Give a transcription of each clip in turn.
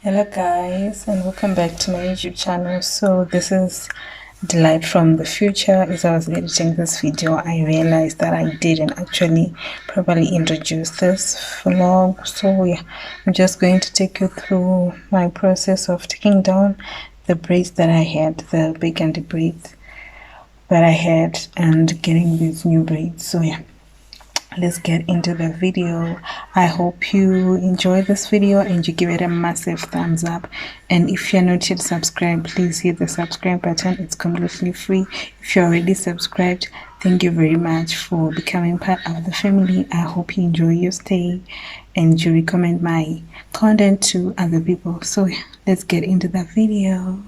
Hello guys, and welcome back to my YouTube channel. So this is Delight from the future. As I was editing this video, I realized that I didn't actually properly introduce this vlog. So yeah, I'm just going to take you through my process of taking down the braids that I had, the burgundy braids that I had, and getting these new braids. So yeah, let's get into the video. I hope you enjoy this video and you give it a massive thumbs up, and if you're not yet subscribed, please hit the subscribe button. It's completely free. If you're already subscribed, thank you very much for becoming part of the family. I hope you enjoy your stay and you recommend my content to other people. So let's get into the video.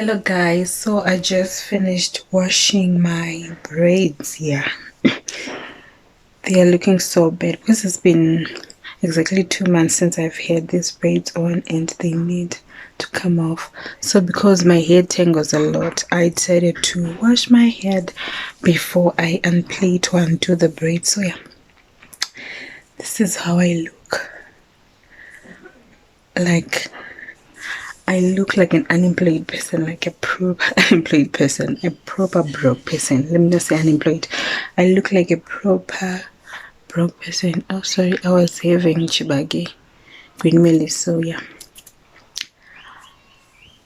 Hello guys, so I just finished washing my braids. Yeah, they are looking so bad because it's been exactly 2 months since I've had these braids on and they need to come off. So because my hair tangles a lot, I decided to wash my head before I unplait to undo the braids. So yeah, this is how I look. Like, I look like an unemployed person, like a proper unemployed person, a proper broke person. Let me not say unemployed. I look like a proper broke person. Oh, sorry, I was having chibagi green melon. So yeah,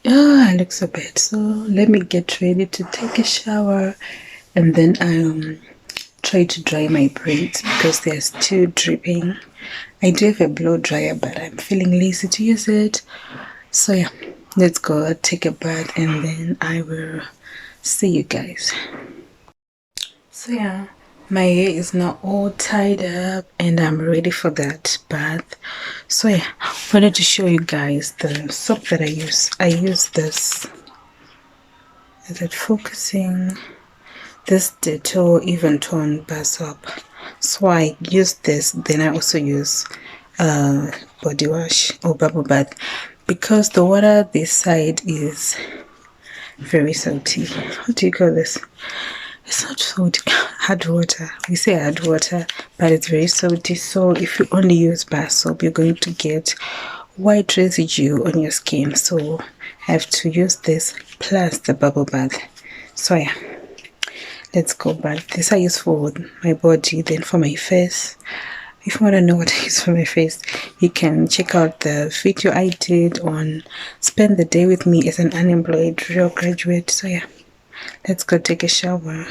oh, I look so bad. So let me get ready to take a shower, and then try to dry my braids because they're still dripping. I do have a blow dryer, but I'm feeling lazy to use it. So yeah, let's go take a bath and then I will see you guys. So yeah, my hair is now all tied up and I'm ready for that bath. So yeah, I wanted to show you guys the soap that I use. I use this, is it focusing? This Dettol Even Tone bar soap. So I use this, then I also use body wash or bubble bath because the water this side is very salty. What do you call this? It's not salty, hard water. We say hard water, but it's very salty. So if you only use bar soap, you're going to get white residue on your skin. So I have to use this plus the bubble bath. So yeah, let's go back. This I use for my body, then for my face. If you want to know what I use for my face, you can check out the video I did on Spend the Day with Me as an Unemployed Real Graduate. So yeah, let's go take a shower.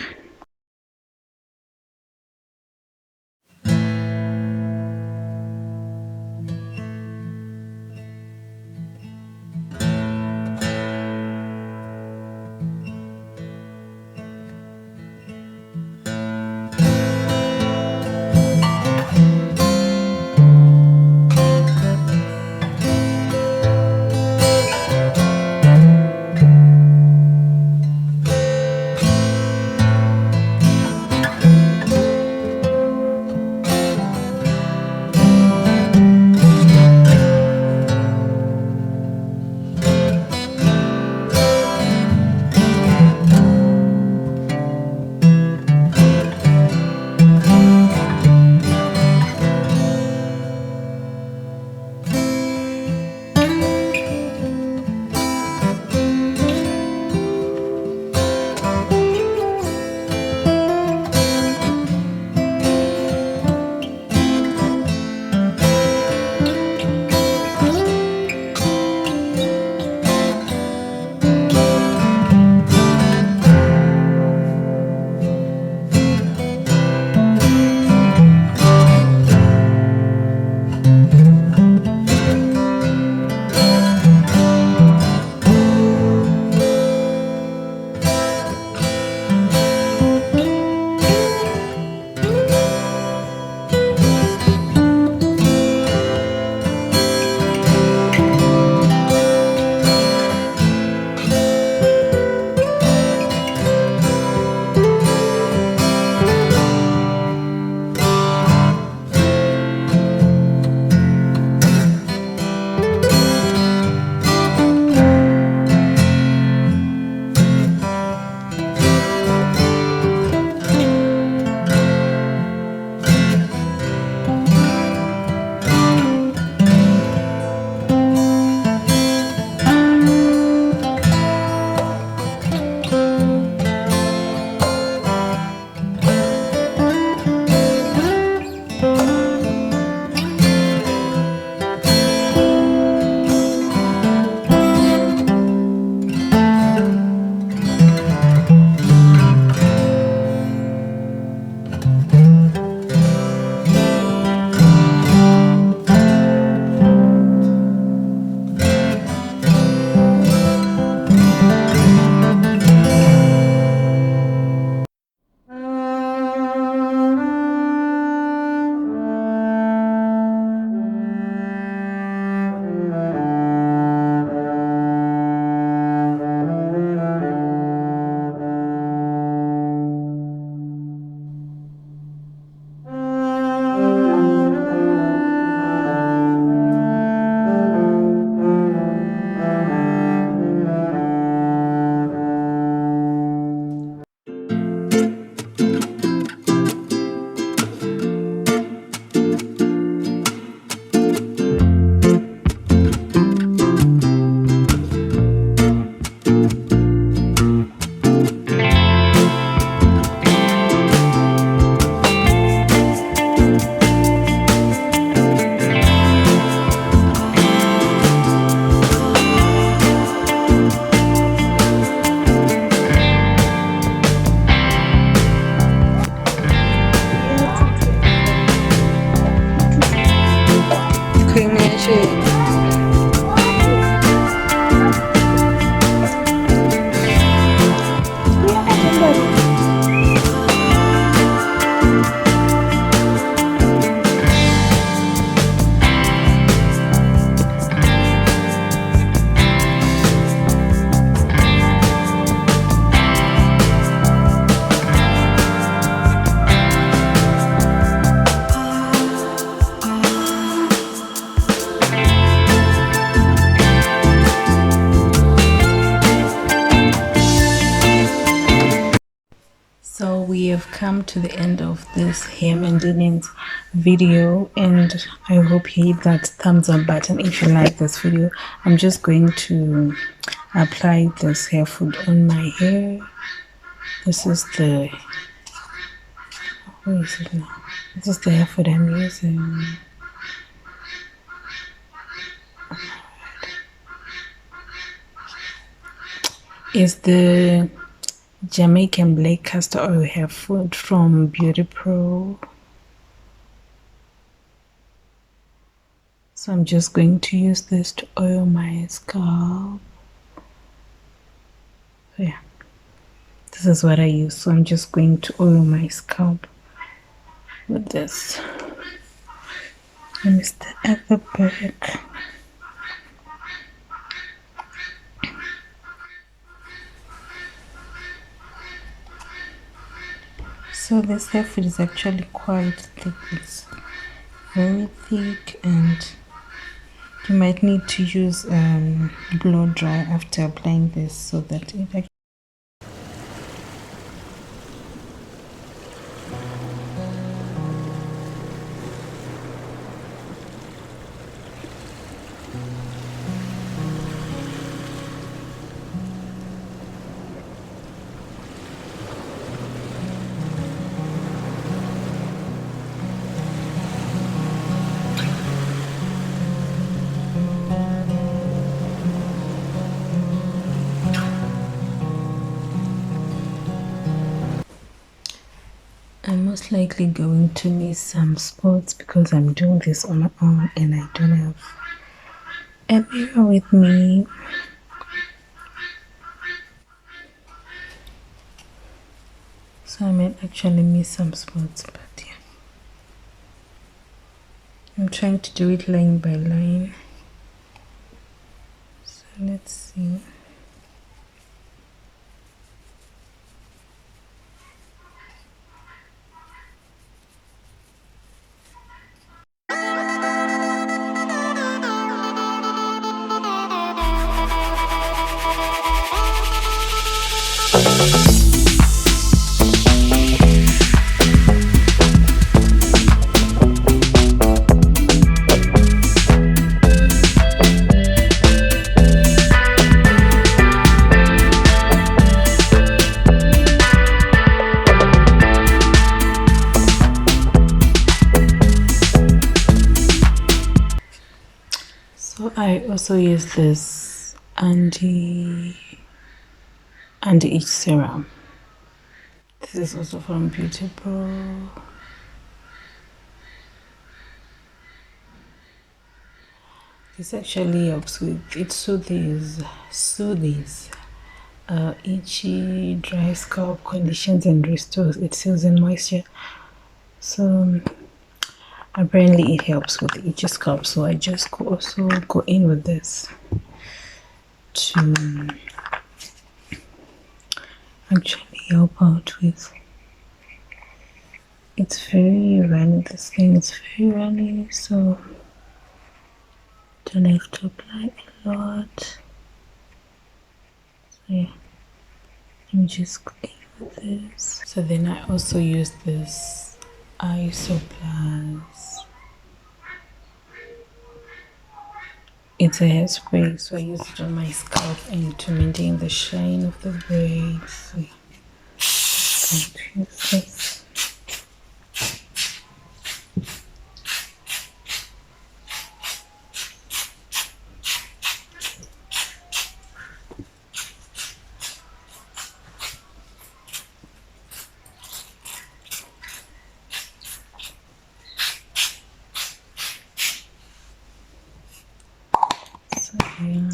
come to the end of this hair maintenance video, and I hope you hit that thumbs up button if you like this video. I'm just going to apply this hair food on my hair. This is the, where is it now? This is the hair food I'm using. Is the Jamaican black castor oil hair food from Beauty Pro. So I'm just going to use this to oil my scalp. So yeah, this is what I use. So I'm just going to oil my scalp with this. Let me start at the back. So this hair food is actually quite thick. It's very thick, and you might need to use blow dry after applying this so that it actually I'm most likely going to miss some spots because I'm doing this on my own and I don't have a mirror with me. So I might actually miss some spots, but yeah. I'm trying to do it line by line. So let's see. So I also use this anti-itch serum. This is also from Beauty Pro. This actually helps with, it soothes itchy, dry scalp conditions and restores its seals and moisture. So apparently it helps with the itchy scalp, so I just also go in with this to actually help out with. It's very runny, this thing is very runny, so don't have to apply a lot. So yeah, I'm just going with this. So then I also use this Isoplus. It's a hairspray, so I use it on my scalp and to maintain the shine of the braids. So yeah, just going to use this. Yeah.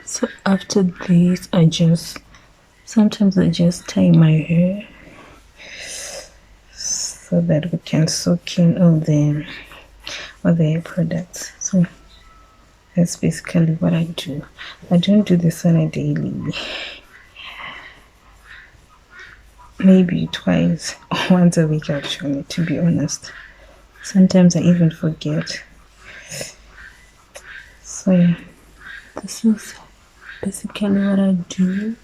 So after this, sometimes I just tie my hair so that we can soak in all the hair products. So that's basically what I do. I don't do this on a daily. maybe twice or once a week actually, to be honest. Sometimes I even forget. So yeah, this is basically what I do.